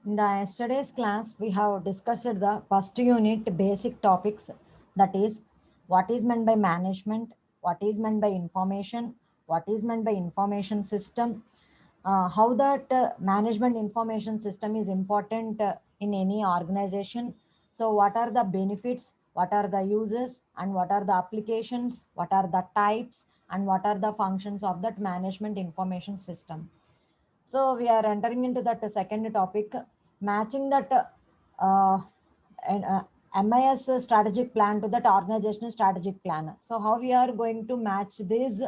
In the yesterday's class, we have discussed the first unit basic topics, that is, what is meant by management, what is meant by information, what is meant by information system, how that management information system is important in any organization. So, what are the benefits, what are the uses, and what are the applications, what are the types, and what are the functions of that management information system. So we are entering into that second topic, matching that and, MIS strategic plan to that organizational strategic plan. So how we are going to match this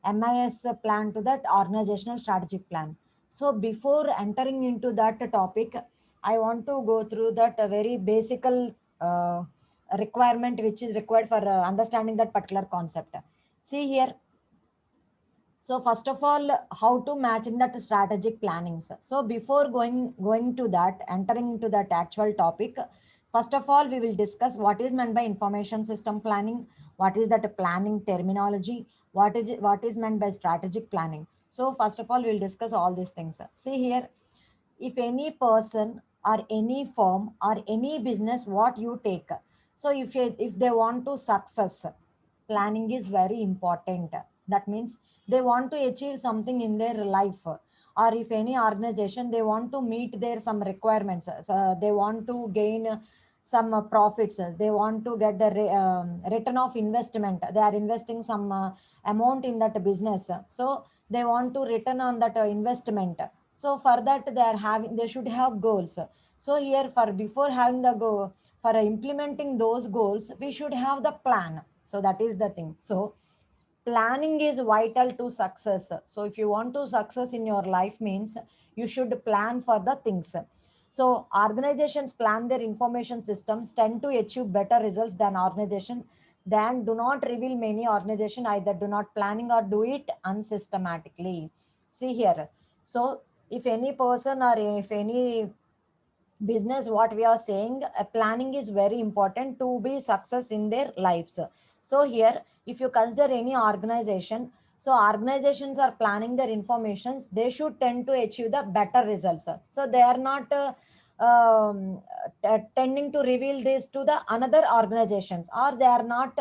MIS plan to that organizational strategic plan. So before entering into that topic, I want to go through that very basic requirement which is required for understanding that particular concept. See here, so first of all, how to match in that strategic plannings. So before going to that, entering into that actual topic, first of all, we will discuss what is meant by information system planning, what is that planning terminology, what is meant by strategic planning. So first of all, we'll discuss all these things. See here, if any person or any firm or any business, what you take. So if they want to success, planning is very important. That means they want to achieve something in their life, or if any organization they want to meet their some requirements, so they want to gain some profits, they want to get the return of investment, they are investing some amount in that business, so they want to return on that investment. So for that they should have goals. So here, for before having the goal, for implementing those goals, we should have the plan. So that is the thing. So planning is vital to success. So if you want to success in your life, means you should plan for the things. So organizations plan their information systems tend to achieve better results than organization, then do not reveal. Many organization either do not planning or do it unsystematically. See here, so if any person or if any business, what we are saying, planning is very important to be success in their lives. So here, if you consider any organization, so organizations are planning their informations, they should tend to achieve the better results. So they are not tending to reveal this to the another organizations, or they are not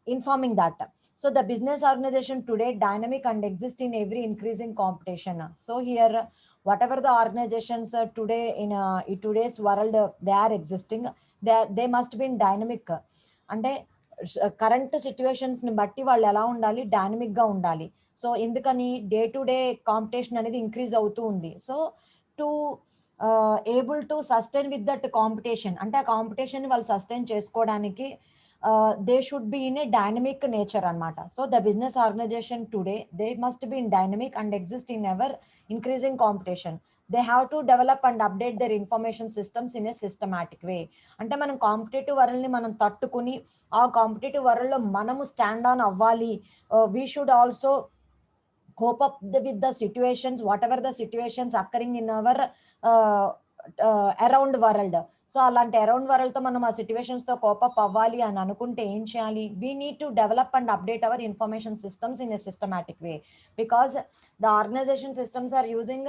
informing that. So the business organization today dynamic and exist in every increasing competition. So here, whatever the organizations today in today's world, they are existing, they must be in dynamic. అంటే current situations ని బట్టి వాళ్ళు ఎలా ఉండాలి, dynamic గా ఉండాలి. So ఎందుకని, day to day competition అనేది ఇంక్రీజ్ అవుతూ ఉంది. So to able to sustain with that competition, అంటే ఆ కాంపిటీషన్ వాళ్ళు సస్టైన్ చేసుకోవడానికి they should be in a dynamic nature అనమాట. So the business organization today they must be in dynamic and exist in ever increasing competition. They have to develop and update their information systems in a systematic way. అంటే మనం competitive వరల్డ్ని మనం తట్టుకుని ఆ competitive వరల్డ్లో మనము stand on అవ్వాలి. We should also cope up with the situations, whatever the situations occurring in our around world. So అలాంటి around వరల్డ్తో మనం ఆ సిచ్యువేషన్స్తో కోపప్ అవ్వాలి అని అనుకుంటే ఏం చేయాలి? We need to develop and update our information systems in a systematic way, because the organization systems are using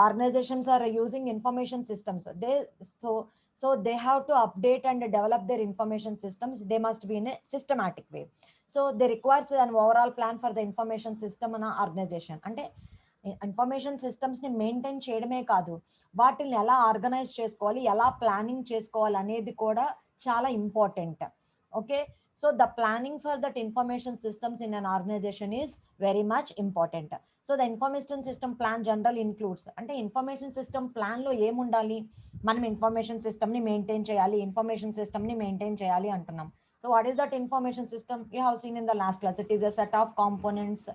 organizations are using information systems. So they have to update and develop their information systems. They must be in a systematic way. So they requires an overall plan for the information system in an organization. అంటే information సిస్టమ్స్ని maintain చేయడమే కాదు, వాటిని ఎలా organise చేసుకోవాలి, ఎలా planning చేసుకోవాలి అనేది కూడా చాలా important. Okay, so the planning for that information systems in an organization is very much important. So the information system plan general includes, అంటే ఇన్ఫర్మేషన్ సిస్టమ్ ప్లాన్లో ఏముండాలి, మనం ఇన్ఫర్మేషన్ సిస్టమ్ని మెయింటైన్ చేయాలి, ఇన్ఫర్మేషన్ సిస్టమ్ని మెయింటైన్ చేయాలి అంటున్నాం. So what is that information system? You have seen in the last class, it is a set of components.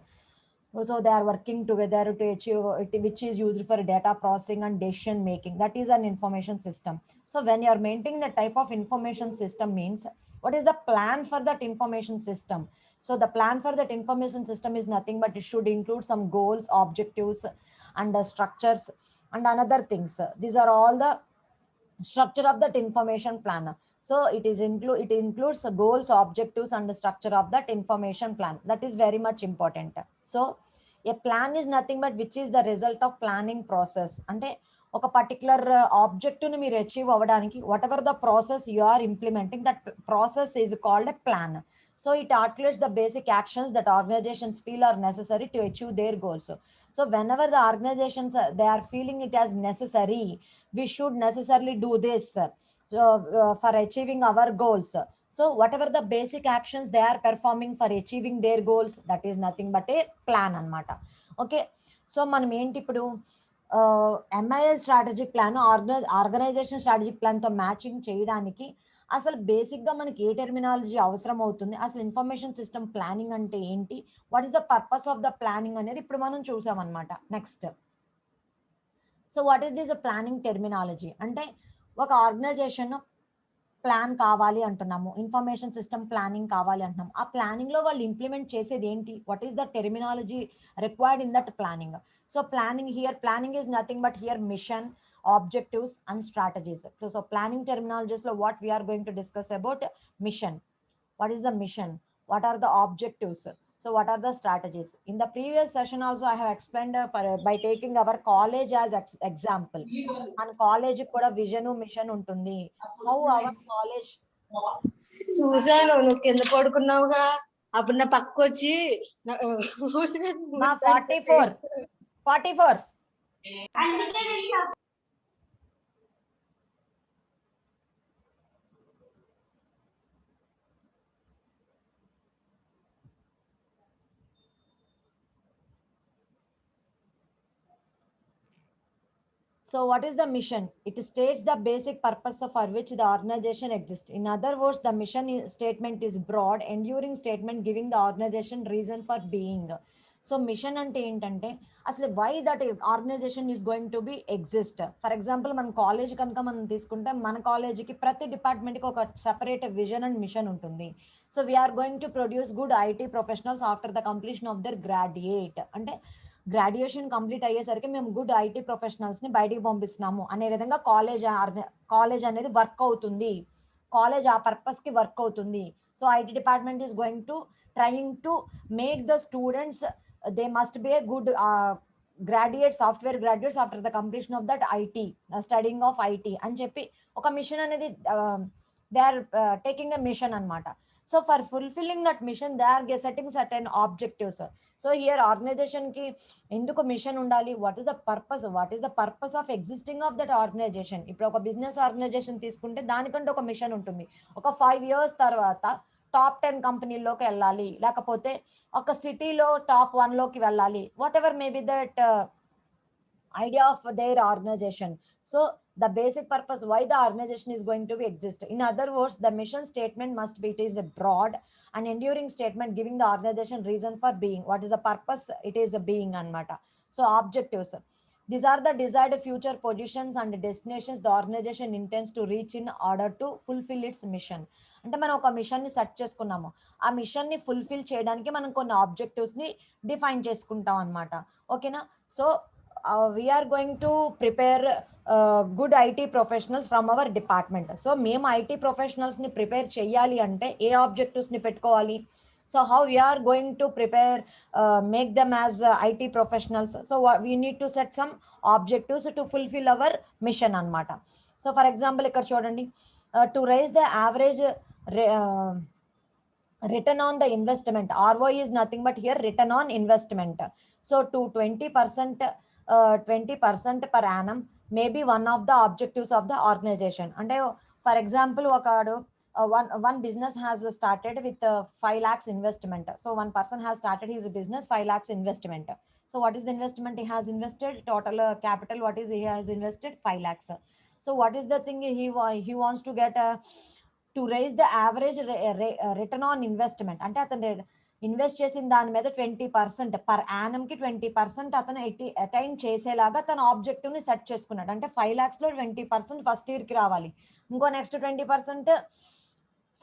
So they are working together to achieve it, which is used for data processing and decision making. That is an information system. So when you are maintaining the type of information system, means what is the plan for that information system? So the plan for that information system is nothing but it should include some goals, objectives, and structures and another things. These are all the structure of that information plan. So it includes goals, objectives, and the structure of that information plan. That is very much important. So a plan is nothing but which is the result of planning process. అంటే ఒక particular ఆబ్జెక్టివ్ని మీరు achieve అవ్వడానికి whatever the process you are implementing, that process is called a plan. So it articulates the basic actions that organizations feel are necessary to achieve their goals. So whenever the organizations they are feeling it as necessary, we should necessarily do this for achieving our goals. So whatever the basic actions they are performing for achieving their goals, that is nothing but a plan anamata. Okay, so మనం ఏంటి ఇప్పుడు MIL strategic plan organization strategic ప్లాన్తో matching చేయడానికి అసలు బేసిక్గా మనకి ఏ terminology అవసరం అవుతుంది, అసలు ఇన్ఫర్మేషన్ సిస్టమ్ ప్లానింగ్ అంటే ఏంటి, what is the purpose of the planning అనేది ఇప్పుడు మనం చూసామన్నమాట. Next, so what is this planning terminology అంటే ఒక ఆర్గనైజేషన్ ప్లాన్ కావాలి అంటున్నాము, ఇన్ఫర్మేషన్ సిస్టమ్ ప్లానింగ్ కావాలి అంటున్నాము. ఆ ప్లానింగ్లో వాళ్ళు ఇంప్లిమెంట్ చేసేది ఏంటి, what is the terminology required in that planning. So planning is nothing but here mission, objectives and strategies. So planning terminologies lo what we are going to discuss about mission. What is the mission, what are the objectives, so what are the strategies? In the previous session also I have explained by taking our college as example. మన college కూడా vision mission ఉంటుంది. How our college చూసాను, నువ్వు కింద పడుకున్నావుగా అప్పుడు నా పక్క వచ్చి నా 44 So what is the mission? It states the basic purpose for which the organization exists. In other words, the mission statement is broad, enduring statement giving the organization reason for being. So mission అంటే ఏంటంటే అసలు why that organization is going to be exist. For example, మన college కనుక మనం తీసుకుంటే మన కాలేజీకి ప్రతి డిపార్ట్మెంట్కి ఒక సెపరేట్ విజన్ అండ్ మిషన్ ఉంటుంది. So we're going to produce good IT professionals after the completion of their graduate. అంటే గ్రాడ్యుయేషన్ కంప్లీట్ అయ్యేసరికి మేము గుడ్ ఐటీ ప్రొఫెషనల్స్ని బయటికి పంపిస్తున్నాము అనే విధంగా కాలేజ్ అనేది వర్క్ అవుతుంది. కాలేజ్ ఆ పర్పస్కి వర్క్ అవుతుంది. So IT department is going to trying to make the students they must be a good graduate software graduates after the completion of that IT studying of IT అని చెప్పి ఒక mission అనేది they are taking a mission అనమాట. So for fulfilling that mission, they are setting certain objectives. So here organization ki enduku mission undali, what is the purpose of existing of that organization. Ippudu oka business organization తీసుకుంటే దానికంటే ఒక machine ఉంటుంది. ఒక 5 years తర్వాత top 10 కంపెనీల్లోకి వెళ్ళాలి, లేకపోతే ఒక సిటీలో టాప్ 1 లోకి వెళ్ళాలి, what ever may be that idea of their organization. So the basic purpose why the organization is going to be exist. In other words, the mission statement must be, it is a broad and enduring statement giving the organization reason for being. What is the purpose? It is a being anamata. So objectives, these are the desired future positions and destinations the organization intends to reach in order to fulfill its mission. అంటే మనం ఒక మిషన్ని set చేసుకున్నాము, ఆ మిషన్ని fulfil చేయడానికి మనం కొన్ని ఆబ్జెక్టివ్స్ని డిఫైన్ చేసుకుంటాం అనమాట. ఓకేనా? So we are going to prepare good IT professionals from our department. So మేము IT professionals ని ప్రిపేర్ చేయాలి అంటే ఏ ఆబ్జెక్టివ్స్ ని పెట్టుకోవాలి? So how we are going to prepare, make them as IT professionals? So we need to set some objectives to fulfill our mission అన్నమాట. So for example ఇక్కడ చూడండి, to raise the average return on the investment, ROI is nothing but here return on investment. So to 20% per annum may be one of the objectives of the organization. And for example, one business has started with 5 lakhs investment. So one person has started his business 5 lakhs investment. So what is the investment he has invested? Total capital, what is he has invested? 5 lakhs. So what is the thing he wants to get to raise the average return on investment? అంటే అతను invest చేసిన దాని మీద 20% per యానంకి 20% అతను attain చేసేలాగా తన ఆబ్జెక్టివ్ని set చేసుకున్నాడు. అంటే 5 lakhsలో 20% ఫస్ట్ ఇయర్కి రావాలి, ఇంకో నెక్స్ట్ 20%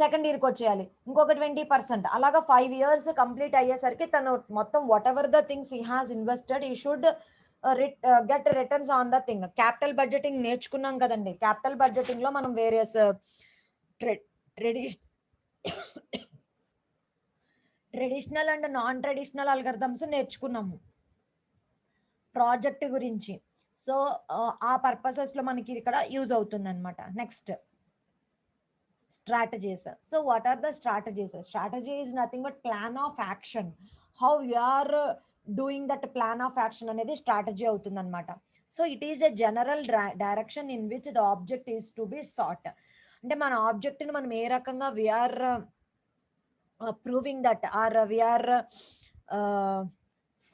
సెకండ్ ఇయర్కి వచ్చేయాలి, ఇంకొక 20%, అలాగా 5 years కంప్లీట్ అయ్యేసరికి తను మొత్తం what ever the things he has invested he should get returns on the thing. Capital budgeting నేర్చుకున్నాం కదండి. క్యాపిటల్ బడ్జెటింగ్లో మనం various traditional and non traditional algorithms నేర్చుకున్నాము ప్రాజెక్ట్ గురించి. సో ఆ పర్పసెస్లో మనకి ఇక్కడ యూజ్ అవుతుంది అనమాట. Next strategies. So what are the strategies? Strategy is nothing but plan of action. How you are doing that plan of action అనేది strategy అవుతుంది అనమాట. So it is a general direction in which the object is to be sought. అంటే మన ఆబ్జెక్ట్ని మనం ఏ రకంగా we are proving that or we are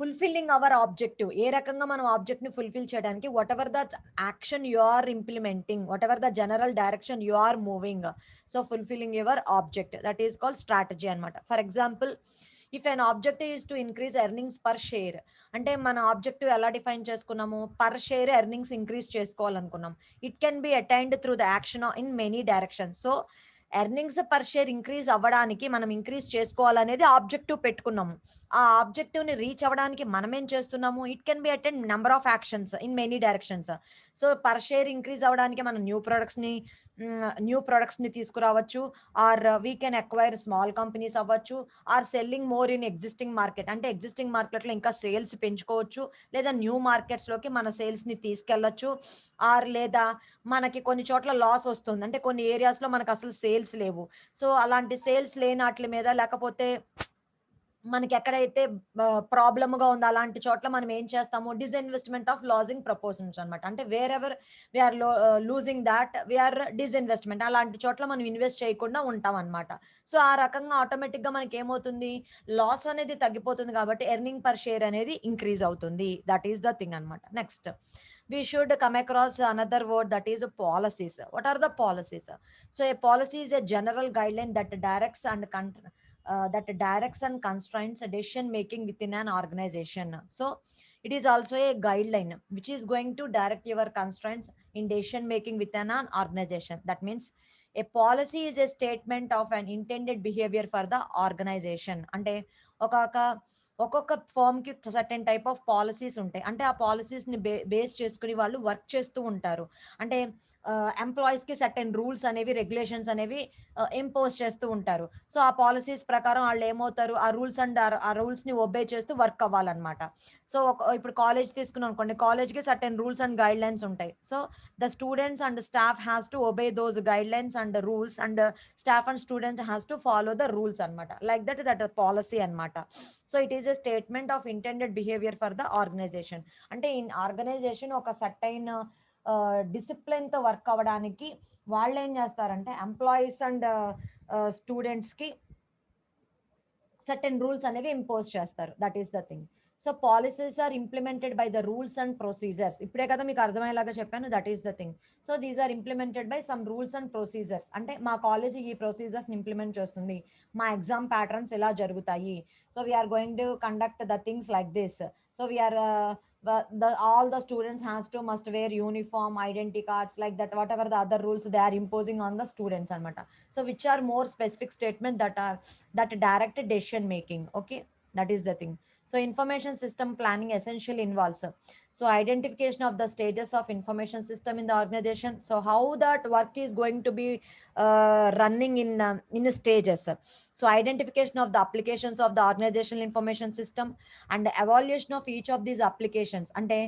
fulfilling our objective, ఏ రకంగా మనం ఆబ్జెక్ట్ ని ఫుల్ఫిల్ చేయడానికి whatever the action you are implementing, whatever the general direction you are moving, so fulfilling your object, that is called strategy అనమాట. For example, if an objective is to increase earnings per share, అంటే మన objective ఎలా define చేసుకున్నాము, per share earnings increase చేసుకోవాలనుకున్నాం. It can be attained through the action in many directions. So earnings per share increase అవ్వడానికి మనం increase చేసుకోవాలనేది objective పెట్టుకున్నాము. ఆ ఆబ్జెక్టివ్ ని రీచ్ అవ్వడానికి మనం ఏం చేస్తున్నాము, it can be attend number of actions in many directions. So per share increase అవ్వడానికి మనం న్యూ ప్రొడక్ట్స్ ని తీసుకురావచ్చు, or we can acquire small companies అవ్వచ్చు, or selling more in existing market, అంటే ఎగ్జిస్టింగ్ మార్కెట్ లో ఇంకా సేల్స్ పెంచుకోవచ్చు, లేదా న్యూ మార్కెట్స్ లోకి మన సేల్స్ ని తీసుకెళ్లొచ్చు, ఆర్ లేదా మనకి కొన్ని చోట్ల లాస్ వస్తుంది, అంటే కొన్ని ఏరియాస్ లో మనకు అసలు సేల్స్ లేవు. సో అలాంటి సేల్స్ లేని వాటి మీద, లేకపోతే మనకి ఎక్కడైతే ప్రాబ్లమ్గా ఉందో అలాంటి చోట్ల మనం ఏం చేస్తాము, డిస్ఇన్వెస్ట్మెంట్ ఆఫ్ లాసింగ్ ప్రపోజల్స్ అనమాట. అంటే wherever we're losing that we're disinvestment, అలాంటి చోట్ల మనం ఇన్వెస్ట్ చేయకుండా ఉంటాం అనమాట. సో ఆ రకంగా ఆటోమేటిక్గా మనకి ఏమవుతుంది, లాస్ అనేది తగ్గిపోతుంది, కాబట్టి ఎర్నింగ్ పర్ షేర్ అనేది ఇంక్రీజ్ అవుతుంది. దట్ ఈస్ ద థింగ్ అనమాట. Next we should come across another word, that is policies. What are the policies? So a policy is a general guideline that directs and constrains decision making within an organization. So it is also a guideline which is going to direct your constraints in decision making within an organization. That means a policy is a statement of an intended behavior for the organization. అంటే ఒక్కొక్క form కి certain type of policies ఉంటాయి. అంటే ఆ policies ని base చేసుకుని వాళ్ళు work చేస్తూ ఉంటారు. అంటే ఎంప్లాయీస్ కి సర్టెన్ రూల్స్ అనేవి, రెగ్యులేషన్స్ అనేవి ఇంపోజ్ చేస్తూ ఉంటారు. సో ఆ పాలసీస్ ప్రకారం వాళ్ళు ఏమవుతారు, ఆ రూల్స్ ని ఒబే చేస్తూ వర్క్ అవ్వాలన్నమాట. సో ఇప్పుడు కాలేజ్ తీసుకున్నాం అనుకోండి, కాలేజ్ కి certain rules and guidelines ఉంటాయి. So the students and staff has to obey those guidelines and rules, and staff and students has to follow the rules అనమాట. Like that policy అనమాట. So it is a statement of intended behaviour for the organisation. అంటే in organisation ఒక certain డిసిప్లిన్తో work అవ్వడానికి వాళ్ళు ఏం చేస్తారంటే, employees and స్టూడెంట్స్కి సర్టెన్ రూల్స్ అనేవి ఇంపోజ్ చేస్తారు. That is the thing. So policies are implemented by the rules and procedures. ఇప్పుడే కదా మీకు అర్థమయ్యేలాగా చెప్పాను. That is the thing. So these are implemented by some rules and procedures. అంటే మా కాలేజ్ ఈ ప్రొసీజర్స్ ఇంప్లిమెంట్ చేస్తుంది, మా ఎగ్జామ్ ప్యాటర్న్స్ ఇలా జరుగుతాయి, so we're going to conduct the things like this. So we're all the students must wear uniform, identity cards, like that, whatever the other rules they are imposing on the students anamata. So which are more specific statement that direct decision making. Okay, that is the thing. So information system planning essentially involves so identification of the stages of information system in the organization. So how that work is going to be running in stages. So identification of the applications of the organizational information system and evaluation of each of these applications. అంటే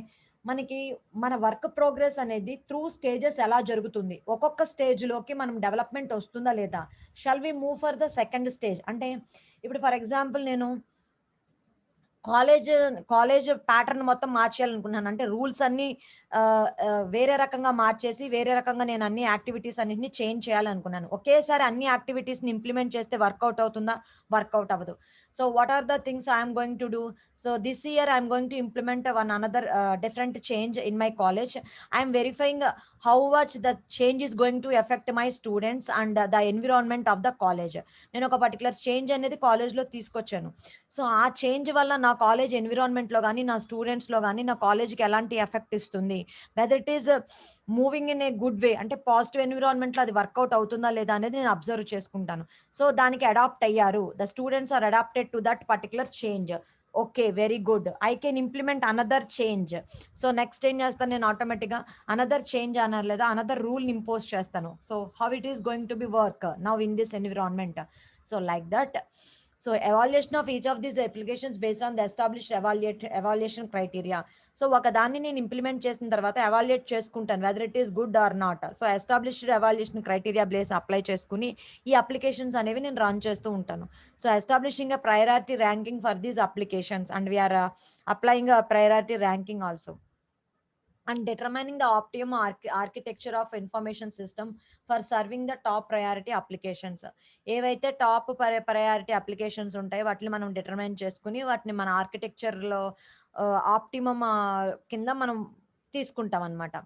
మనకి మన work progress అనేది through stages ఎలా జరుగుతుంది, ఒక్కొక్క స్టేజ్లోకి మనం development వస్తుందా లేదా, shall we move for the second stage. అంటే ఇప్పుడు ఫర్ ఎగ్జాంపుల్ నేను కాలేజ్ ప్యాటర్న్ మొత్తం మార్చేయాలనుకున్నాను. అంటే రూల్స్ అన్ని వేరే రకంగా మార్చేసి వేరే రకంగా నేను అన్ని యాక్టివిటీస్ అన్నింటినీ చేంజ్ చేయాలనుకున్నాను. ఒకేసారి అన్ని యాక్టివిటీస్ని ఇంప్లిమెంట్ చేస్తే వర్కౌట్ అవుతుందా, వర్కౌట్ అవ్వదు. So what are the things I am going to do? So this year I am going to implement another different change in my college. I am verifying how much the change is going to affect my students and the environment of the college. నేను ఒక particular change అనేది కాలేజ్లో తీసుకొచ్చాను. So ఆ change వల్ల నా college ఎన్విరాన్మెంట్లో కానీ, నా స్టూడెంట్స్లో కానీ, నా కాలేజ్కి ఎలాంటి ఎఫెక్ట్ ఇస్తుంది, weather it is moving in a good way, అంటే పాజిటివ్ ఎన్విరాన్మెంట్లో అది వర్కౌట్ అవుతుందా లేదా అనేది నేను అబ్జర్వ్ చేసుకుంటాను. సో దానికి అడాప్ట్ అయ్యారు, the students are adapted to that particular change. Okay, very good, I can implement another change. So next ఏం చేస్తాను, నేను ఆటోమేటిక్గా అనదర్ చేంజ్ అన్నారు లేదా అనదర్ రూల్ ఇంపోజ్ చేస్తాను. So how it is going to be work now in this environment. So like that. So evaluation of each of these applications based on the established evaluation criteria. So ఒక దాన్ని నేను implement చేసిన తర్వాత evaluate చేసుకుంటాను whether it is good or not. So established evaluation criteria base apply చేసుకుని ఈ applications అనేవి నేను రన్ చేస్తూ ఉంటాను. So establishing a priority ranking for these applications and we're applying a priority ranking also. And determining the optimum architecture of information system for serving the top priority applications. ఏవైతే top priority applications ఉంటాయో వాటిని మనం determine చేసుకుని వాటిని మన ఆర్కిటెక్చర్లో optimum కింద మనం తీసుకుంటాం అనమాట.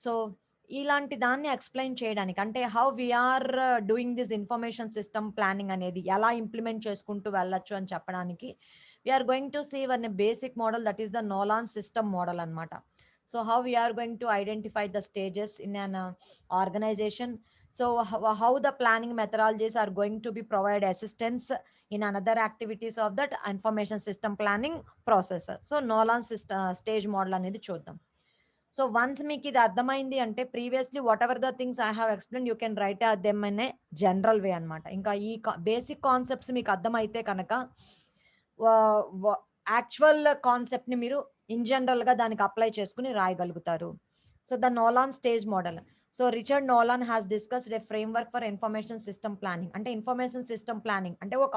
సో ఇలాంటి దాన్ని ఎక్స్ప్లెయిన్ చేయడానికి, అంటే how we're doing this information system planning అనేది ఎలా ఇంప్లిమెంట్ చేసుకుంటూ వెళ్ళొచ్చు అని చెప్పడానికి we're going to see one basic model that is the Nolan system model అనమాట. So how we are going to identify the stages in an organization. So how the planning methodologies are going to be provide assistance in another activities of that information system planning process. So Nolan system stage model అనేది చూద్దాం. So once మీకు ఇది అర్థమైంది అంటే previously what ever the things I have explain you can write them in a general వే అనమాట. ఇంకా ఈ basic concepts మీకు అర్థమైతే కనుక యాక్చువల్ కాన్సెప్ట్ని మీరు ఇన్ జనరల్గా దానికి అప్లై చేసుకుని రాయగలుగుతారు. So the Nolan stage model. So Richard Nolan has discussed a framework for information system planning. అంటే ఇన్ఫర్మేషన్ సిస్టమ్ ప్లానింగ్ అంటే ఒక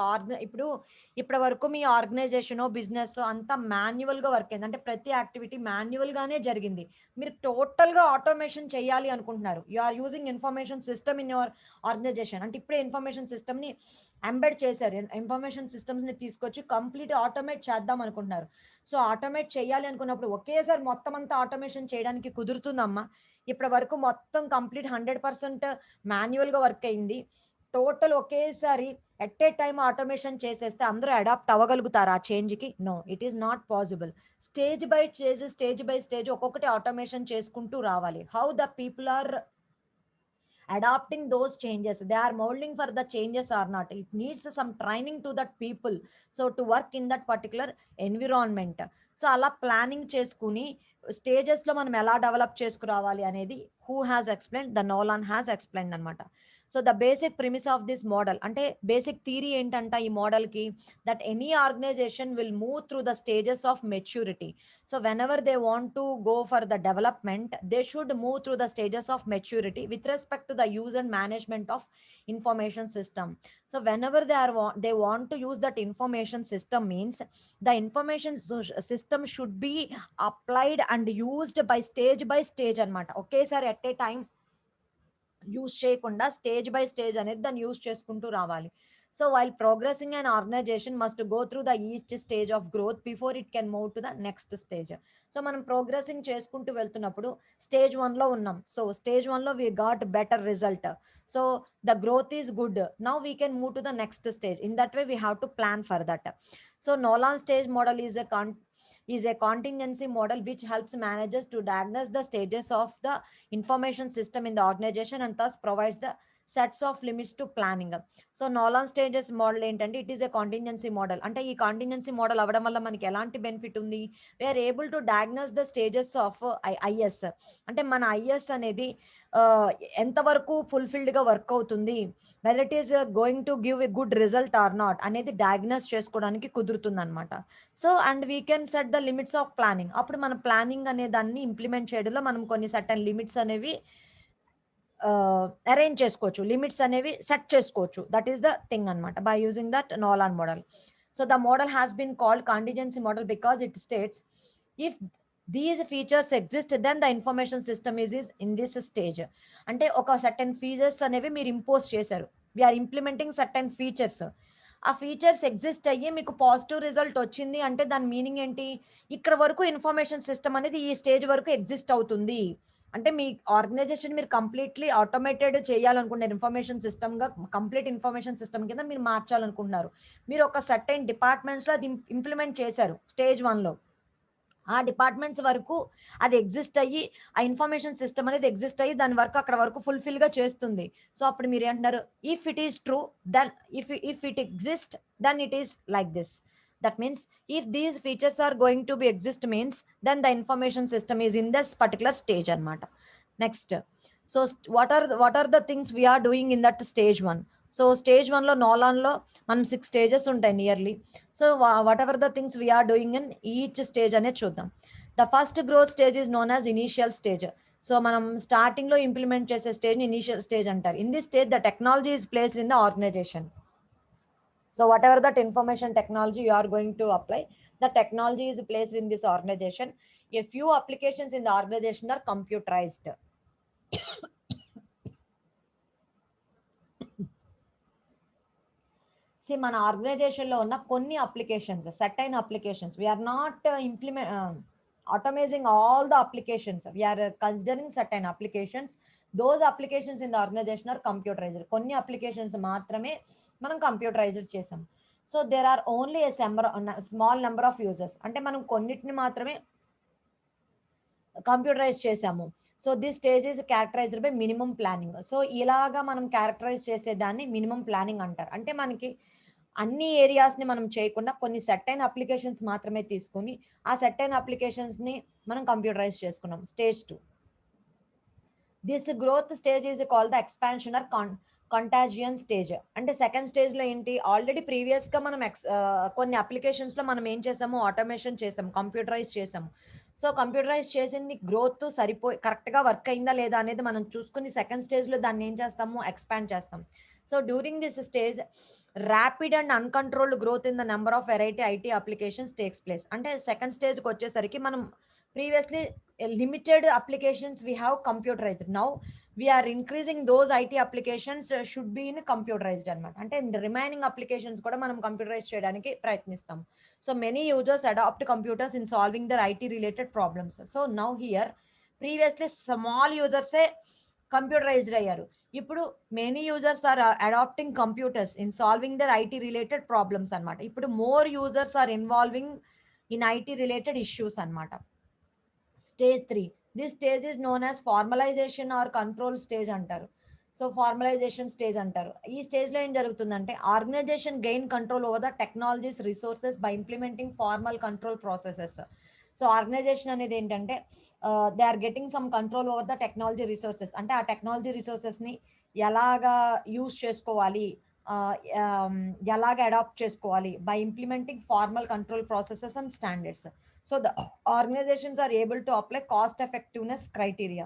ఇప్పటి వరకు మీ ఆర్గనైజేషన్ బిజినెస్ అంతా మాన్యువల్గా వర్క్ అయింది, అంటే ప్రతి యాక్టివిటీ మాన్యువల్గానే జరిగింది. మీరు టోటల్గా ఆటోమేషన్ చేయాలి అనుకుంటున్నారు. You are using information system in your organization. అంటే ఇప్పుడే ఇన్ఫర్మేషన్ సిస్టమ్ని ఎంబెడ్ చేశారు, ఇన్ఫర్మేషన్ సిస్టమ్స్ని తీసుకొచ్చి కంప్లీట్ ఆటోమేట్ చేద్దాం అనుకుంటున్నారు. సో ఆటోమేట్ చేయాలి అనుకున్నప్పుడు ఒకేసారి మొత్తం అంతా ఆటోమేషన్ చేయడానికి కుదురుతుందమ్మా? ఇప్పటి వరకు మొత్తం కంప్లీట్ 100% మాన్యువల్గా వర్క్ అయింది. టోటల్ ఒకేసారి ఎట్ ఏ టైమ్ ఆటోమేషన్ చేసేస్తే అందరూ అడాప్ట్ అవ్వగలుగుతారు ఆ చేంజ్కి? No, it is not possible. Stage by stage ఒక్కొక్కటి ఆటోమేషన్ చేసుకుంటూ రావాలి. How the people are adopting those changes, they are molding for the changes or not, it needs some training to that people, so to work in that particular environment. So అలా planning చేసుకుని స్టేజెస్లో మనం ఎలా develop చేసుకురావాలి అనేది who has explain? The Nolan has explain అనమాట. So the basic premise of this model, అంటే basic theory ఏంటంట ఈ మోడల్కి, that any organisation will move through the stages of maturity. So whenever they want to go for the development, they should move through the stages of maturity with respect to the use and management of information system. So whenever they want to use that information system means the information system should be applied and used by stage అనమాట. ఒకేసారి at a time use చేయకుండా stage by stage అనేది దాన్ని use చేసుకుంటూ రావాలి. So while progressing and organisation must go through the each stage of growth before it can move to the next stage. So మనం progressing చేసుకుంటూ వెళ్తున్నప్పుడు stage 1లో ఉన్నాం. సో స్టేజ్ 1లో we got better result. So the growth is good, now we can move to the next stage. In that way we have to plan for that. So Nolan stage model is a contingency model which helps managers to diagnose the stages of the information system in the organization and thus provides the sets of limits to planning. So Nolan stages model ఏంటంటే it is a contingency model. అంటే ఈ contingency model అవ్వడం వల్ల మనకి ఎలాంటి benefit ఉంది? We are able to diagnose the stages of IS. అంటే మన ఐఎస్ అనేది ఎంతవరకు ఫుల్ఫిల్డ్గా వర్క్ అవుతుంది, whether it is going to give a good result or not అనేది డయాగ్నోస్ చేసుకోవడానికి కుదురుతుంది అనమాట. So and we can set the limits of planning. అప్పుడు మన ప్లానింగ్ అనే దాన్ని ఇంప్లిమెంట్ చేయడంలో మనం కొన్ని సర్టన్ లిమిట్స్ అనేవి అరేంజ్ చేసుకోవచ్చు, లిమిట్స్ అనేవి సెట్ చేసుకోవచ్చు. దట్ ఈస్ ద థింగ్ అనమాట by using that Nolan model. So the model has been called contingency model because it states if these features exist then the information system is in this stage. అంటే ఒక certain features అనేవి మీరు impose చేశారు, we are implementing certain features. ఆ features exist అయ్యి మీకు positive result వచ్చింది అంటే దాని మీనింగ్ ఏంటి? ఇక్కడ వరకు ఇన్ఫర్మేషన్ సిస్టమ్ అనేది ఈ స్టేజ్ వరకు ఎగ్జిస్ట్ అవుతుంది. అంటే మీ ఆర్గనైజేషన్ మీరు కంప్లీట్లీ ఆటోమేటెడ్ చేయాలనుకుంటున్నారు, ఇన్ఫర్మేషన్ సిస్టమ్గా కంప్లీట్ ఇన్ఫర్మేషన్ సిస్టమ్ కింద మీరు మార్చాలనుకుంటున్నారు. మీరు ఒక సర్టెన్ డిపార్ట్మెంట్స్లో అది ఇంప్లిమెంట్ చేశారు స్టేజ్ 1లో. ఆ డిపార్ట్మెంట్స్ వరకు అది ఎగ్జిస్ట్ అయ్యి ఆ ఇన్ఫర్మేషన్ సిస్టమ్ అనేది ఎగ్జిస్ట్ అయ్యి దాని వరకు అక్కడ వరకు ఫుల్ఫిల్గా చేస్తుంది. సో అప్పుడు మీరు ఏంటన్నారు? If it is true then if it exist then it is like this. That means if these features are going to be exist means then the information system is in this particular stage అనమాట. Next, so what are the things we are doing in that stage 1? So stage 1లో నోలాన్లో మనం 6 stages ఉంటాయి nearly. So whatever the things we are doing in each stage అనేది చూద్దాం. The first growth stage is known as initial stage. So మనం స్టార్టింగ్లో implement చేసే స్టేజ్ని ఇనీషియల్ స్టేజ్ అంటారు. In this stage the technology is placed in the organisation. So whatever that information technology you are going to apply, the technology is placed in this organization. A few applications in the organization are computerized. See, మన ఆర్గనైజేషన్లో ఉన్న కొన్ని applications, certain applications, we are not automating all the applications. We are considering certain applications. Those applications in the organization are computerized. కొన్ని applications మాత్రమే మనం computerized చేసాం. So there are only a small number of users. అంటే మనం కొన్నిటిని మాత్రమే computerize చేసాము. So this stage is characterized by minimum planning. So ఇలాగా మనం క్యారెక్టరైజ్ చేసేదాన్ని మినిమం ప్లానింగ్ అంటారు. అంటే మనకి అన్ని ఏరియాస్ని మనం చేయకుండా కొన్ని సెట్టైన్ అప్లికేషన్స్ మాత్రమే తీసుకుని ఆ సెట్టైన్ అప్లికేషన్స్ని మనం కంప్యూటరైజ్ చేసుకున్నాం. Stage 2. This growth stage is called the expansion or contagion stage. అంటే సెకండ్ స్టేజ్లో ఏంటి, ఆల్రెడీ ప్రీవియస్గా మనం కొన్ని అప్లికేషన్స్లో మనం ఏం చేసాము, ఆటోమేషన్ చేసాము, కంప్యూటరైజ్ చేసాము. సో కంప్యూటరైజ్ చేసింది గ్రోత్ కరెక్ట్గా వర్క్ అయిందా లేదా అనేది మనం చూసుకుని సెకండ్ స్టేజ్లో దాన్ని ఏం చేస్తాము, ఎక్స్పాండ్ చేస్తాం. So during this stage rapid and uncontrolled growth in the number of variety IT applications takes place. అంటే సెకండ్ స్టేజ్కి వచ్చేసరికి మనం previously limited applications we have computerized. Now we are increasing those IT applications should be in computerized అనమాట. అంటే remaining applications కూడా మనం computerise చేయడానికి ప్రయత్నిస్తాం. So many users adapt computers in solving their IT related problems. So now here previously small యూజర్సే computerised అయ్యారు. ఇప్పుడు many users are adapting computers in solving their IT related problems అనమాట. ఇప్పుడు more users are involving in IT related issues అనమాట. Stage 3. This stage is known as formalization or control stage అంటారు. So formalization stage అంటారు. ఈ స్టేజ్లో ఏం జరుగుతుందంటే organization gain control over the technologies resources by implementing formal control processes. So organization అనేది ఏంటంటే they are getting some control over the technology resources. అంటే ఆ టెక్నాలజీ రిసోర్సెస్ని ఎలాగా యూస్ చేసుకోవాలి, ఎలాగ అడాప్ట్ చేసుకోవాలి by implementing formal control processes and standards. So the organizations are able to apply cost effectiveness criteria.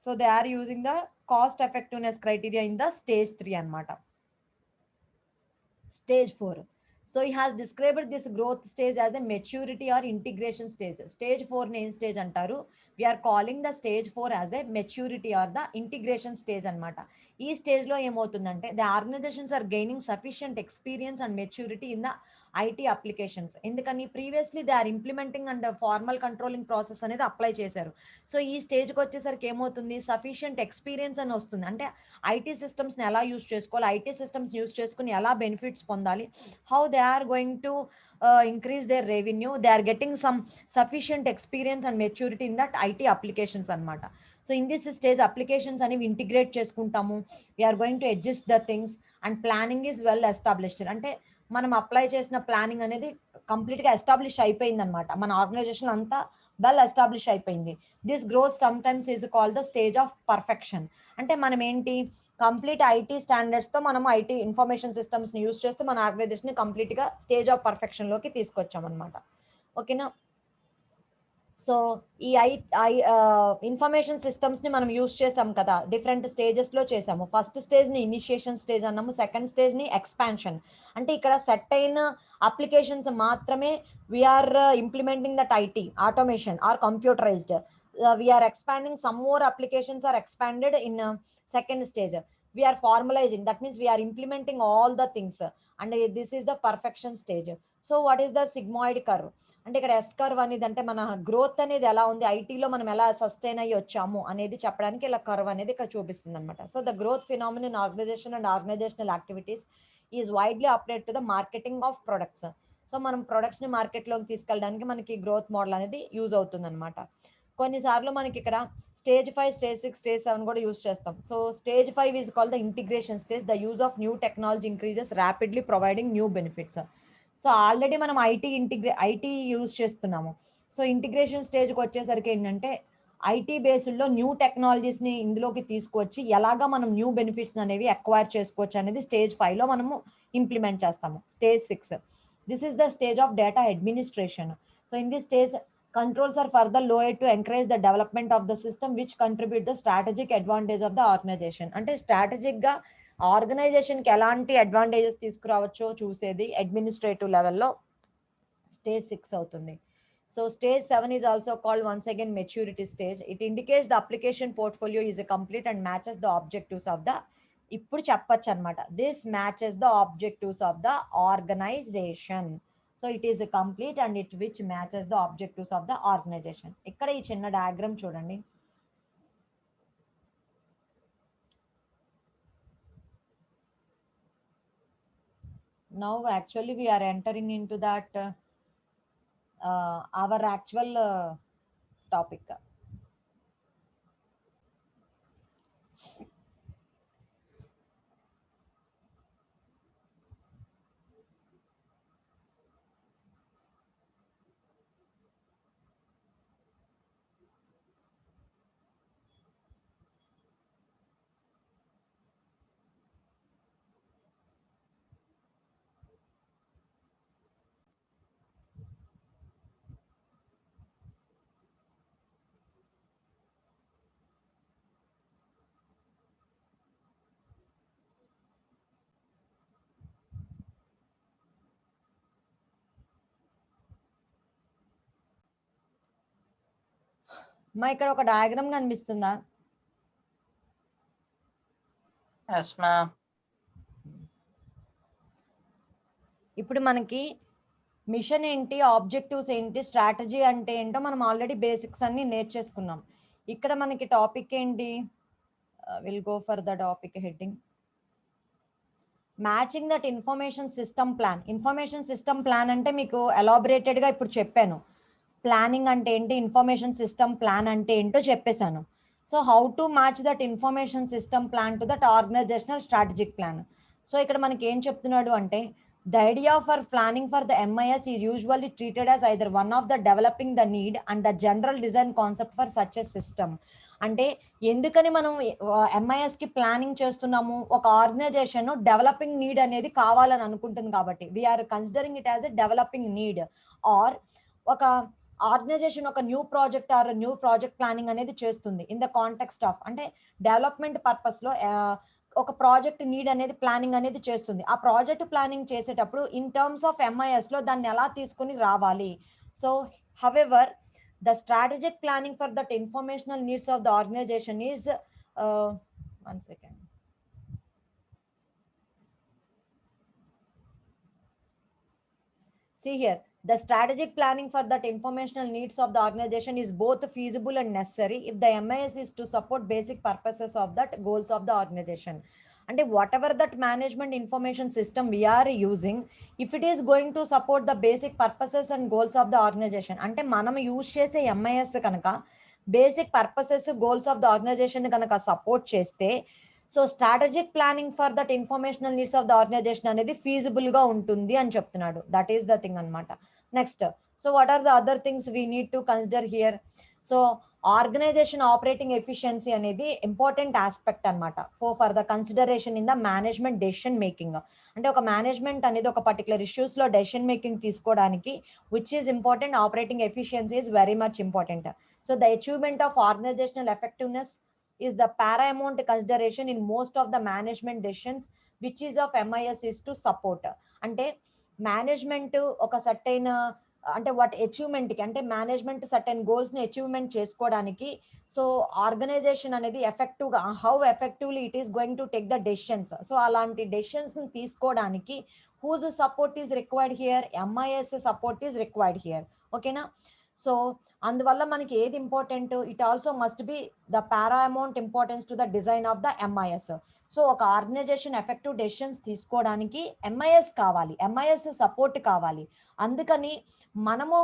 So they are using the cost effectiveness criteria in the stage 3 anamata. Stage 4. So he has described this growth stage as a maturity or integration stage. Stage 4 name stage antaru. We are calling the stage 4 as a maturity or the integration stage anamata. Ee stage lo em avutundante the organizations are gaining sufficient experience and maturity in the IT applications. ఎందుకని previously they are implementing and formal controlling process అనేది apply చేశారు. So ఈ స్టేజ్కి వచ్చేసరికి ఏమవుతుంది, sufficient experience అని వస్తుంది. అంటే ఐటీ సిస్టమ్స్ని ఎలా యూస్ చేసుకోవాలి, ఐటీ సిస్టమ్స్ యూస్ చేసుకుని ఎలా బెనిఫిట్స్ పొందాలి, how they are going to increase their revenue, they are getting some sufficient experience and maturity in that IT applications అనమాట. So in this stage applications అనేవి integrate చేసుకుంటాము. We are going to adjust the things and planning is well established. అంటే మనం apply చేసిన planning అనేది కంప్లీట్గా establish అయిపోయింది అనమాట. మన ఆర్గనైజేషన్ అంతా వెల్ ఎస్టాబ్లిష్ అయిపోయింది. This growth sometimes is called the stage of perfection. అంటే మనం ఏంటి, కంప్లీట్ ఐటీ స్టాండర్డ్స్తో మనం ఐటీ ఇన్ఫర్మేషన్ సిస్టమ్స్ని యూస్ చేస్తూ మన ఆర్గనైజేషన్ని కంప్లీట్గా స్టేజ్ ఆఫ్ పర్ఫెక్షన్లోకి తీసుకొచ్చామన్నమాట. ఓకేనా. సో ఈ ఇన్ఫర్మేషన్ సిస్టమ్స్ని మనం యూస్ చేసాం కదా, డిఫరెంట్ స్టేజెస్లో చేసాము. ఫస్ట్ స్టేజ్ని ఇనిషియేషన్ స్టేజ్ అన్నాము, సెకండ్ స్టేజ్ని ఎక్స్పాన్షన్. అంటే ఇక్కడ సెట్ అయిన అప్లికేషన్స్ మాత్రమే we are implementing that IT automation or computerised. We are expanding some more applications or expanded in second stage. We are formalising, that means we are implementing all the things and this is the perfection stage. So what is the sigmoid curve అంటే ఇక్కడ yes curve అనేది అంటే మన growth అనేది ఎలా ఉంది, ఐటీలో మనం ఎలా సస్టైన్ అయ్యి వచ్చాము అనేది చెప్పడానికి ఇలా కర్వ్ అనేది ఇక్కడ చూపిస్తుంది అనమాట. So the growth phenomenon in organization and organizational activities is widely applied to the marketing of products. So మనం ప్రొడక్ట్స్ని మార్కెట్లోకి తీసుకెళ్ళడానికి మనకి గ్రోత్ మోడల్ అనేది యూజ్ అవుతుంది అనమాట. కొన్నిసార్లు మనకి ఇక్కడ స్టేజ్ 5, స్టేజ్ 6, స్టేజ్ 7 కూడా యూజ్ చేస్తాం. So stage 5 is called the integration stage. The use of new technology increases rapidly providing new benefits. So already మనం ఐటీ యూజ్ చేస్తున్నాము. సో ఇంటిగ్రేషన్ స్టేజ్కి వచ్చేసరికి ఏంటంటే ఐటీ బేస్డ్లో న్యూ టెక్నాలజీస్ని ఇందులోకి తీసుకొచ్చి ఎలాగా మనం న్యూ బెనిఫిట్స్ అనేవి అక్వైర్ చేసుకోవచ్చు అనేది స్టేజ్ 5లో మనము ఇంప్లిమెంట్ చేస్తాము. Stage 6, this is the stage of data administration. So in this stage controls are further lowered to encourage the development of the system which contribute the strategic advantage of the organization. అంటే strategic గా organisation కి ఎలాంటి advantages తీసుకురావచ్చో చూసేది administrative లెవెల్లో stage 6 అవుతుంది. So stage 7 is also called once again maturity stage. It indicates the application portfolio is complete and matches the objectives of the, ఇప్పుడు చెప్పొచ్చు అనమాట, this matches the objectives of the organization. So it is complete and it which matches the objectives of the organization. ఇక్కడ ఈ చిన్న diagram చూడండి. Now actually we are entering into that our actual topic. మా ఇక్కడ ఒక diagram కనిపిస్తుందా? Yes, ma'am. ఇప్పుడు మనకి మిషన్ ఏంటి, ఆబ్జెక్టివ్స్ ఏంటి, స్ట్రాటజీ అంటే ఏంటో మనం ఆల్రెడీ బేసిక్స్ అన్ని నేర్చేసుకున్నాం. ఇక్కడ మనకి టాపిక్ ఏంటి, will go for the topic heading matching that information system plan. Information system plan అంటే మీకు ఎలాబరేటెడ్గా ఇప్పుడు చెప్పాను. ప్లానింగ్ అంటే ఏంటి, ఇన్ఫర్మేషన్ సిస్టమ్ ప్లాన్ అంటే ఏంటో చెప్పేశాను. So how to match that information system plan to that organizational strategic plan. So ఇక్కడ మనకి ఏం చెప్తున్నాడు అంటే, the idea for planning for the MIS is usually treated as either one of the developing the need and the general design concept for such a system. అంటే ఎందుకని మనం MIS కి planning చేస్తున్నాము, ఒక ఆర్గనైజేషన్ డెవలపింగ్ నీడ్ అనేది కావాలని అనుకుంటుంది కాబట్టి we are considering it as a developing need. Or ఒక ఆర్గనైజేషన్ ఒక new project or new project planning అనేది చేస్తుంది ఇన్ ద కాంటెక్స్ట్ ఆఫ్, అంటే డెవలప్మెంట్ పర్పస్లో ఒక ప్రాజెక్ట్ నీడ్ అనేది ప్లానింగ్ అనేది చేస్తుంది. ఆ ప్రాజెక్ట్ ప్లానింగ్ చేసేటప్పుడు ఇన్ టర్మ్స్ ఆఫ్ ఎంఐఎస్లో దాన్ని ఎలా తీసుకుని రావాలి. So however the strategic planning for that informational needs of the organization is one second. See here, the strategic planning for that informational needs of the organization is both feasible and necessary if the MIS is to support basic purposes of that goals of the organization. And whatever that management information system we are using, if it is going to support the basic purposes and goals of the organization, ante manam use chese MIS kanaka basic purposes goals of the organization kanaka support cheste, so strategic planning for that informational needs of the organization అనేది ఫీజిబుల్గా ఉంటుంది అని చెప్తున్నాడు. That is the thing అనమాట. Next, so what are the other things we need to consider here. So organization operating efficiency అనేది important aspect అనమాట for the consideration in the management decision making. అంటే ఒక మేనేజ్మెంట్ అనేది ఒక particular ఇష్యూస్లో decision making తీసుకోవడానికి which is important, operating efficiency is very much important. So the achievement of organizational effectiveness is the paramount consideration in most of the management decisions which is of MIS is to support. అంటే management ఒక certain అంటే what అచీవ్మెంట్కి అంటే management certain గోల్స్ని achievement చేసుకోవడానికి so organization అనేది ఎఫెక్టివ్గా how effectively it is going to take the decisions. So అలాంటి డెసిషన్స్ని తీసుకోవడానికి whose support is required here, MIS support is required here. ఓకేనా? సో అందువల్ల మనకి ఏది important, it also must be the paramount importance to the design of the MIS. So ఒక organization effective decisions తీసుకోవడానికి MIS కావాలి, MIS సపోర్ట్ కావాలి. అందుకని మనము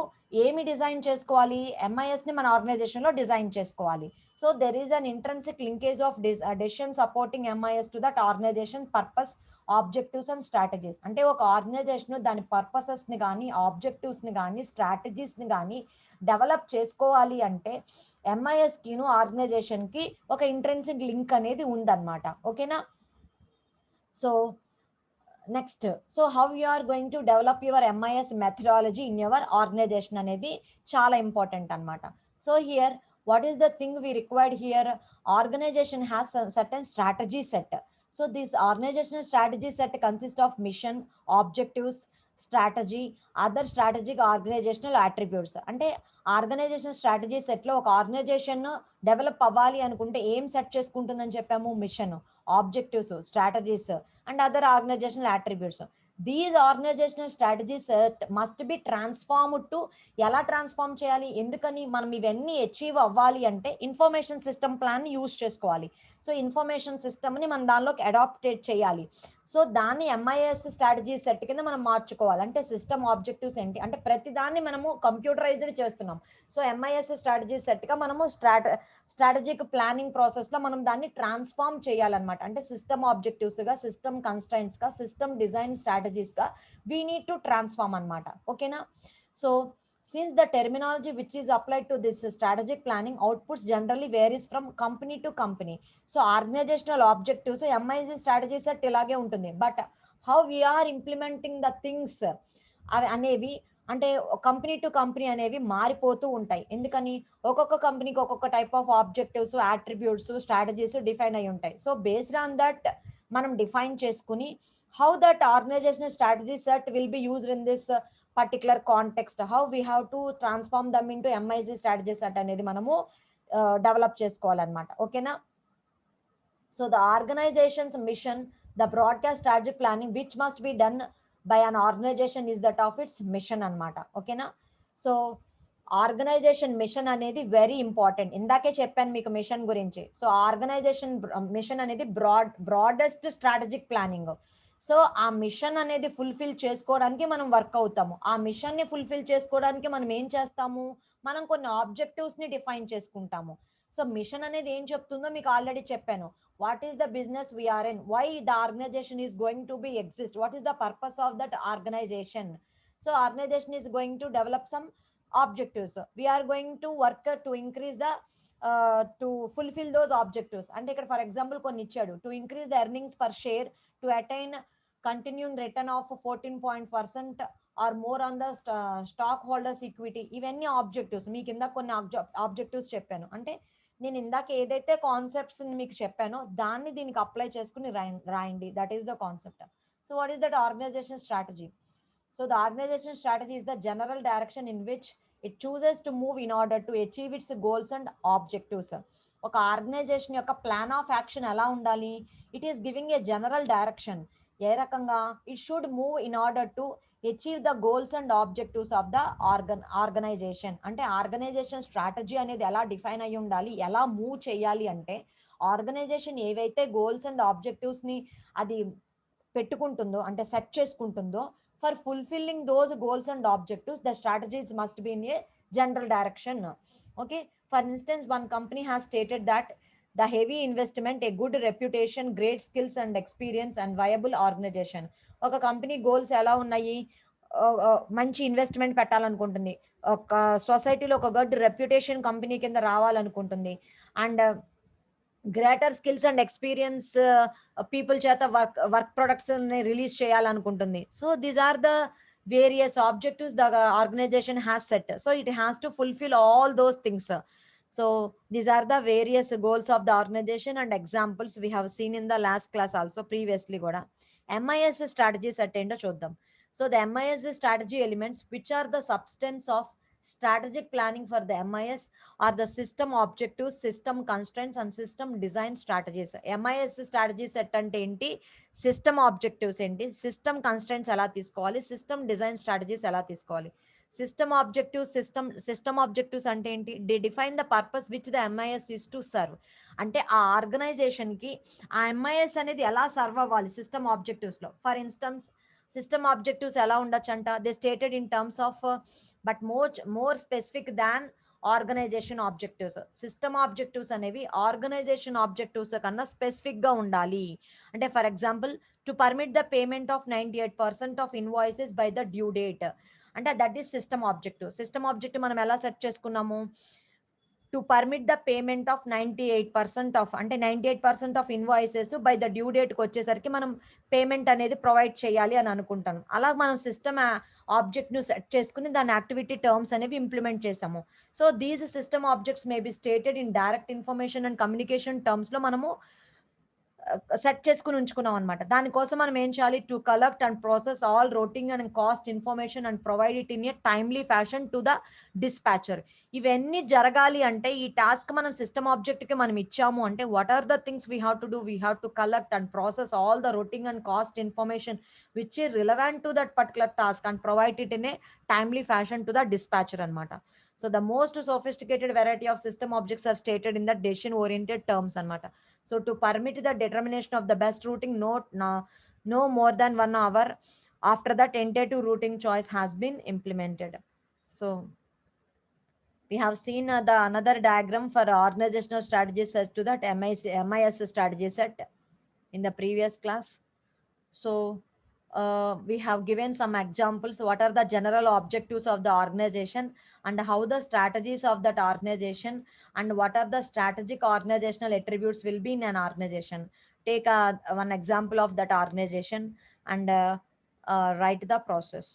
ఏమి డిజైన్ చేసుకోవాలి, MISని మన ఆర్గనైజేషన్లో డిజైన్ చేసుకోవాలి. So there is an intrinsic linkage of decision supporting MIS to that organization purpose, objectives and strategies. అంటే ఒక ఆర్గనైజేషన్ దాని పర్పసెస్ని కానీ ఆబ్జెక్టివ్స్ని కానీ స్ట్రాటజీస్ని కానీ డెవలప్ చేసుకోవాలి అంటే ఎంఐఎస్కిను ఆర్గనైజేషన్కి ఒక ఇంట్రెన్సిక్ లింక్ అనేది ఉందన్నమాట. ఓకేనా? So next, so how you are going to develop your MIS methodology in your organization అనేది చాలా ఇంపార్టెంట్ అనమాట. So here what is the thing we required here? Organization has a certain strategy set. So this organizational strategy set consists of mission, objectives, strategy, other strategic organizational attributes. అంటే organisation strategy సెట్లో ఒక organisation develop అవ్వాలి అనుకుంటే ఏం set చేసుకుంటుందని చెప్పాము? Mission, objectives, strategies and other organizational attributes. These organizational strategy set must be transformed to, ఎలా transform చేయాలి? ఎందుకని? మనం ఇవన్నీ అచీవ్ అవ్వాలి అంటే ఇన్ఫర్మేషన్ సిస్టమ్ ప్లాన్ని యూజ్ చేసుకోవాలి. సో ఇన్ఫర్మేషన్ సిస్టమ్ని మనం దానిలోకి అడాప్టేట్ చేయాలి. సో దాన్ని ఎంఐఎస్ స్ట్రాటజీ సెట్ కింద మనం మార్చుకోవాలి. అంటే సిస్టమ్ ఆబ్జెక్టివ్స్ ఏంటి అంటే ప్రతిదాన్ని మనము కంప్యూటరైజ్డ్ చేస్తున్నాం. సో ఎంఐఎస్ స్ట్రాటజీ సెట్గా మనము స్ట్రాటజిక్ ప్లానింగ్ ప్రాసెస్లో మనం దాన్ని ట్రాన్స్ఫార్మ్ చేయాలన్నమాట. అంటే సిస్టమ్ ఆబ్జెక్టివ్స్గా, సిస్టమ్ కన్స్ట్రైంట్స్గా, సిస్టమ్ డిజైన్ స్ట్రాటజీస్గా వీ నీడ్ టు ట్రాన్స్ఫార్మ్ అనమాట. ఓకేనా? So since the terminology which is applied to this strategic planning outputs generally varies from company to company. So organizational objectives MIS strategy set ఇలాగే ఉంటుంది. But how we are implementing the things అవి అనేవి అంటే company to company అనేవి మారిపోతూ ఉంటాయి. ఎందుకని? ఒక్కొక్క కంపెనీకి ఒక్కొక్క type of objectives, attributes, strategies define అయి ఉంటాయి. సో బేస్డ్ ఆన్ దట్ మనం డిఫైన్ చేసుకుని how that organizational strategy set will be used in this particular context, how we have to transform them into MIC strategy set అనేది మనము develop చేసుకోవాలన్నమాట. ఓకేనా? So the organization's mission, the broadcast strategic planning which must be done by an organization is that of its mission అనమాట. ఓకేనా? So organization mission అనేది very important. ఇందాకే చెప్పాను మీకు మిషన్ గురించి. సో ఆర్గనైజేషన్ మిషన్ అనేది బ్రాడెస్ట్ స్ట్రాటజిక్ ప్లానింగ్. సో ఆ mission అనేది ఫుల్ఫిల్ చేసుకోవడానికి మనం వర్క్ అవుతాము. ఆ మిషన్ని ఫుల్ఫిల్ చేసుకోవడానికి మనం ఏం చేస్తాము? మనం కొన్ని ఆబ్జెక్టివ్స్ని డిఫైన్ చేసుకుంటాము. సో మిషన్ అనేది ఏం చెప్తుందో మీకు ఆల్రెడీ చెప్పాను. What is the business we are in, why the organization is going to be exist, what is the purpose of that organization. So organization is going to develop some objectives, we are going to work to increase the to fulfil those objectives. అంటే ఇక్కడ for example కొన్ని ఇచ్చాడు. To increase the earnings per share, to attain continuing return of 14% or more on the stock holders equity. ఇవన్నీ objectives. మీకు ఇందాక కొన్ని objectives చెప్పాను. అంటే నేను ఇందాక ఏదైతే కాన్సెప్ట్స్ మీకు చెప్పానో దాన్ని దీనికి అప్లై చేసుకుని రాయండి. That is the concept. So what is that organisation strategy? So the organisation strategy is the general direction in which it chooses to move in order to achieve its goals and objectives. ఒక organisation యొక్క plan of action ఎలా ఉండాలి? It is giving a general direction. ఏ రకంగా? It should move in order to achieve the goals and objectives of the organisation. అంటే organisation strategy అనేది ఎలా define అయి ఉండాలి, ఎలా మూవ్ చేయాలి అంటే ఆర్గనైజేషన్ ఏవైతే గోల్స్ అండ్ ఆబ్జెక్టివ్స్ని అది పెట్టుకుంటుందో అంటే సెట్ చేసుకుంటుందో, for fulfilling those goals and objectives the strategies must be in a general direction. Okay, for instance one company has stated that the heavy investment, a good reputation, great skills and experience and viable organization. ఒక company goals ఎలా ఉన్నాయి? మంచి investment పెట్టాలనుకుంటుంది, ఒక సొసైటీలో ఒక good reputation company కింద రావాలనుకుంటుంది, and greater skills and experience people చేత వర్క్ ప్రొడక్ట్స్ రిలీజ్ చేయాలనుకుంటుంది. So these are the various objectives the organization has set. So it has to fulfill all those things. So these are the various goals of the organization and examples we have seen in the last class also previously kuda. MIS strategies attendo chuddam. So the MIS strategy elements which are the substance of strategic planning for the MIS are the system objectives, system constraints and system design strategies. MIS strategy set ante enti, system objectives enti, system constraints ela teeskovali, system design strategies ela teeskovali. System objectives అంటే ఏంటి? They define the purpose which the MIS is to serve. అంటే ఆ ఆర్గనైజేషన్కి ఆ MIS అనేది ఎలా serve అవ్వాలి system ఆబ్జెక్టివ్స్లో. ఫర్ ఇన్స్టెన్స్ సిస్టమ్ ఆబ్జెక్టివ్స్ ఎలా ఉండొచ్చు అంట? They stated in terms of but more specific than organisation objectives. System objectives అనేవి ఆర్గనైజేషన్ ఆబ్జెక్టివ్స్ కన్నా స్పెసిఫిక్గా ఉండాలి. అంటే for example to permit the payment of 98% of invoices by the due date. అంటే that is system objective. System objective మనం ఎలా set చేసుకున్నాము, to permit the payment of 98% of, అంటే 98% of invoices by the due డేట్కి వచ్చేసరికి మనం payment అనేది provide చేయాలి అని అనుకుంటాను. అలా మనం సిస్టమ్ ఆబ్జెక్ట్ను సెట్ చేసుకుని దాని యాక్టివిటీ టర్మ్స్ అనేవి ఇంప్లిమెంట్ చేసాము. So these system objects may be stated in direct information and communication టర్మ్స్లో మనము సెట్ చేసుకుని ఉంచుకున్నాం అనమాట. దానికోసం మనం ఏం చేయాలి, to collect and process all routing and cost information and provide it in a timely fashion to the dispatcher. ఇవన్నీ జరగాలి అంటే ఈ టాస్క్ మనం సిస్టమ్ ఆబ్జెక్ట్కి మనం ఇచ్చాము అంటే what are the things we have to do, we have to collect and process all the routing and cost information which is relevant to that particular task and provide it in a timely fashion to the dispatcher అనమాట. So the most sophisticated variety of system objects are stated in the decision oriented terms అనమాట. So to permit the determination of the best routing, no more than 1 hour after the tentative routing choice has been implemented. So we have seen the another diagram for organizational strategy set to that MIS strategy set in the previous class. So we have given some examples. What are the general objectives of the organization and how the strategies of that organization and what are the strategic organizational attributes will be in an organization. Take one example of that organization and write the process.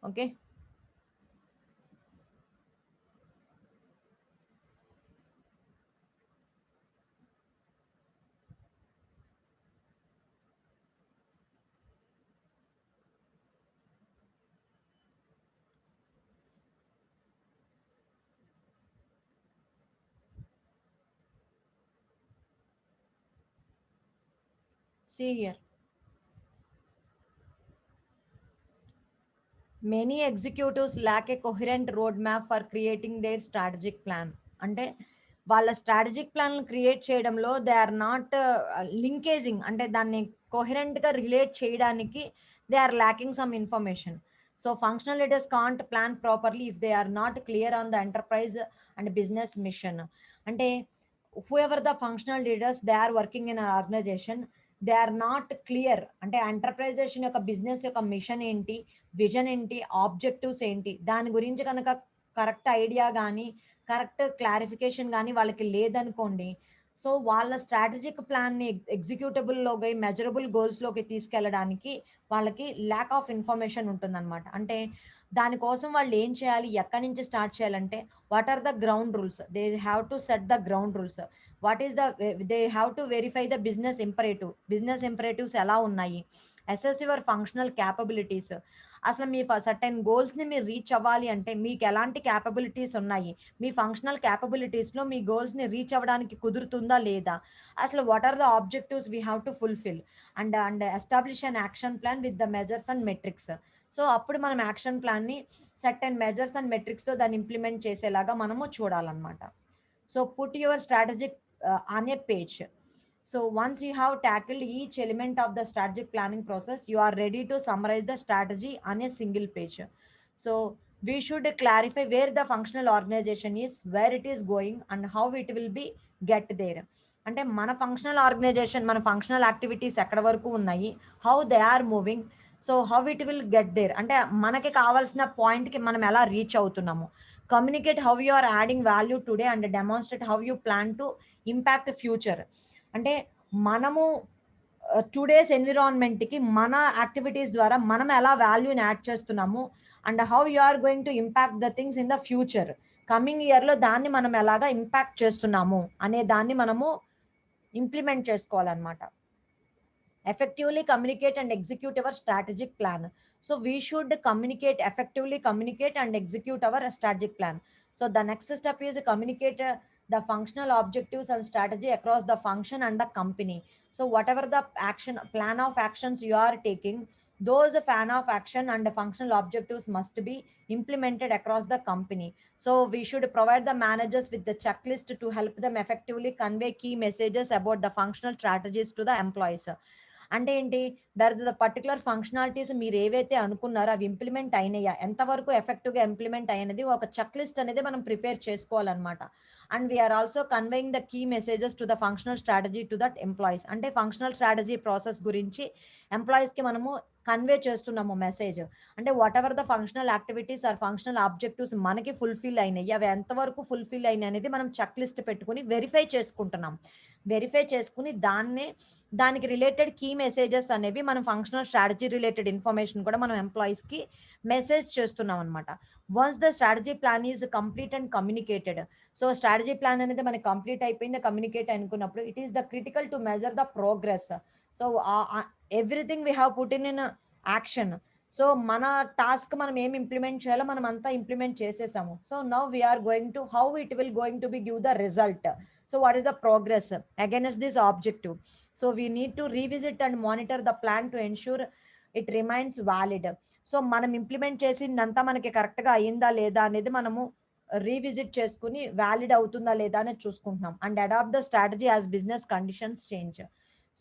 Okay. See here. Many executives lack a coherent roadmap for creating their strategic plan. అంటే వాళ్ళ strategic plan create చేయడంలో they are not linkaging, అంటే దాన్ని కోహరెంట్గా relate చేయడానికి they are lacking some information. So functional leaders can't plan properly if they are not clear on the enterprise and business mission. అంటే whoever the functional leaders they are working in an organization, they are not clear, అంటే enterprisation యొక్క business యొక్క machine ఏంటి, vision ఏంటి, objectives ఏంటి, దాని గురించి కనుక కరెక్ట్ ఐడియా కానీ కరెక్ట్ క్లారిఫికేషన్ కానీ వాళ్ళకి లేదనుకోండి, సో వాళ్ళ స్ట్రాటజిక్ ప్లాన్ని ఎగ్జిక్యూటబుల్లోకి మెజరబుల్ గోల్స్లోకి తీసుకెళ్ళడానికి వాళ్ళకి ల్యాక్ ఆఫ్ ఇన్ఫర్మేషన్ ఉంటుందన్నమాట. అంటే దానికోసం వాళ్ళు ఏం చేయాలి, ఎక్కడి నుంచి స్టార్ట్ చేయాలంటే what are the ground rules, they have to set the ground rules. What is the they have to verify the business imperatives ఎలా ఉన్నాయి, అసెస్ యువర్ ఫంక్షనల్ క్యాపబిలిటీస్. అసలు మీ సర్టెన్ గోల్స్ని మీరు రీచ్ అవ్వాలి అంటే మీకు ఎలాంటి క్యాపబిలిటీస్ ఉన్నాయి, మీ ఫంక్షనల్ క్యాపబిలిటీస్లో మీ గోల్స్ని రీచ్ అవ్వడానికి కుదురుతుందా లేదా, అసలు what are the objectives we have to fulfil and establish an action plan with the measures and metrics. So అప్పుడు మనం యాక్షన్ ప్లాన్ని సర్టెన్ మెజర్స్ అండ్ మెట్రిక్స్తో దాన్ని ఇంప్లిమెంట్ చేసేలాగా మనము చూడాలన్నమాట. So put your strategic on a page. So once you have tackled each element of the strategic planning process, you are ready to summarize the strategy on a single page. So we should clarify where the functional organization is, where it is going and how it will be get there. అంటే మన functional organization, మన functional activities ఎక్కడ వరకు ఉన్నాయి, how they are moving, so how it will get there, అంటే మనకి కావాల్సిన పాయింట్కి మనం ఎలా రీచ్ అవుతున్నాము. Communicate how you are adding value today and demonstrate how you plan to impact future. అంటే మనము టుడేస్ ఎన్విరాన్మెంట్కి మన యాక్టివిటీస్ ద్వారా మనం ఎలా వాల్యూని యాడ్ చేస్తున్నాము and how you are going to impact the things in the future, coming ఇయర్లో దాన్ని మనం ఎలాగా ఇంపాక్ట్ చేస్తున్నాము అనే దాన్ని మనము ఇంప్లిమెంట్ చేసుకోవాలన్నమాట. effectively communicate and execute our strategic plan. So we should effectively communicate and execute our strategic plan. So the next step is communicate the functional objectives and strategy across the function and the company. So whatever the plan of actions you are taking, those plan of action and the functional objectives must be implemented across the company. So we should provide the managers with the checklist to help them effectively convey key messages about the functional strategies to the employees. అంటే ఏంటి, the particular functionalities మీరు ఏవైతే అనుకున్నారో అవి implement అయినాయా, ఎంతవరకు ఎఫెక్టివ్గా implement అయినది ఒక చెక్ లిస్ట్ అనేది మనం ప్రిపేర్ చేసుకోవాలన్నమాట. And we are also conveying the key messages to the functional strategy to that employees. అంటే ఫంక్షనల్ స్ట్రాటజీ ప్రాసెస్ గురించి ఎంప్లాయీస్కి మనము కన్వే చేస్తున్నాము మెసేజ్. అంటే whatever the functional activities or functional objectives మనకి ఫుల్ఫిల్ అయినాయి, అవి ఎంతవరకు ఫుల్ఫిల్ అయినాయి అనేది మనం చెక్ లిస్ట్ పెట్టుకుని వెరిఫై చేసుకుంటున్నాం. వెరిఫై చేసుకుని దానికి రిలేటెడ్ కీ మెసేజెస్ అనేవి మనం ఫంక్షనల్ స్ట్రాటజీ రిలేటెడ్ ఇన్ఫర్మేషన్ కూడా మనం ఎంప్లాయీస్కి మెసేజ్ చేస్తున్నాం అనమాట. Once the strategy plan is complete and communicated. So strategy plan అనేది మనకి కంప్లీట్ అయిపోయింది, కమ్యూనికేట్ అనుకున్నప్పుడు it is the critical to measure the progress. So everything we have put in action. So మన టాస్క్ మనం ఏం implement చేయాలో మనం అంతా ఇంప్లిమెంట్ చేసేసాము. So now we are going to how it will going to be give the result. So what is the progress against this objective? So we need to revisit and monitor the plan to ensure it remains valid. So మనం implement చేసిందంతా మనకి కరెక్ట్గా అయిందా లేదా అనేది మనము revisit చేసుకుని valid అవుతుందా లేదా అనేది చూసుకుంటున్నాం. And adapt the strategy as business conditions change.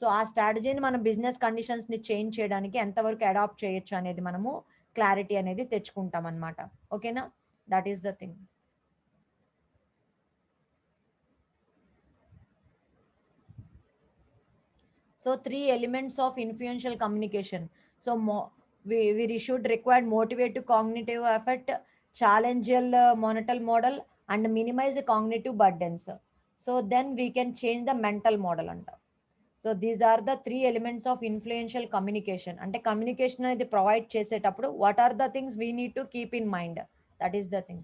So ఆ స్ట్రాటజీని మనం బిజినెస్ కండిషన్స్ని చేంజ్ చేయడానికి ఎంతవరకు అడాప్ట్ చేయొచ్చు అనేది మనము క్లారిటీ అనేది తెచ్చుకుంటాం అనమాట. ఓకేనా, that is the thing. So 3 elements of influential communication. So we should require motivative cognitive effect, challengeal monotal model, and minimize the cognitive burdens. So then we can change the mental model. So these are the 3 elements of influential communication. And communication అనేది provide చేసేటప్పుడు what are the things we need to keep in mind? That is the thing.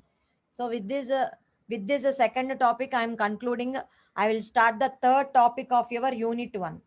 So with this second topic I am concluding. I will start the third topic of your unit 1.